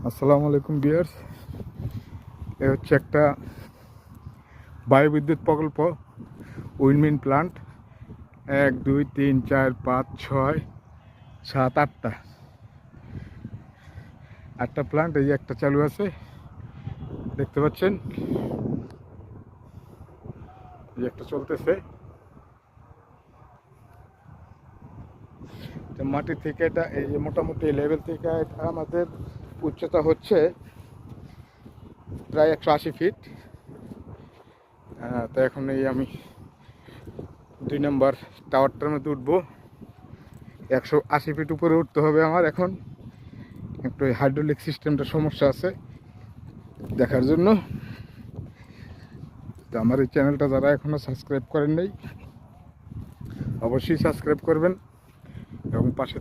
আসসালামু আলাইকুম ভিউয়ার্স। এ হচ্ছে একটা বায়ুবিদ্যুৎ প্রকল্প, উইন্ডমিল প্লান্ট। 1 2 3 4 5 6 7 8টা প্লান্ট। এই যে একটা চালু আছে, দেখতে পাচ্ছেন। এই একটা চলতেছে। মাটি থেকে এটা এই যে মোটামুটি লেভেল থেকে এটা আমাদের উচ্চতা হচ্ছে প্রায় 180 ফিট। তো এখন এই আমি 2 নম্বর টাওয়ারটার মধ্যে উঠবো। 180 ফিট উপরে উঠতে হবে আমার। এখন একটু হাইড্রোলিক সিস্টেমটা সমস্যা আছে, দেখার জন্য। তো আমার এই চ্যানেলটা যারা এখনও সাবস্ক্রাইব করেন নাই, অবশ্যই সাবস্ক্রাইব করবেন এবং পাশে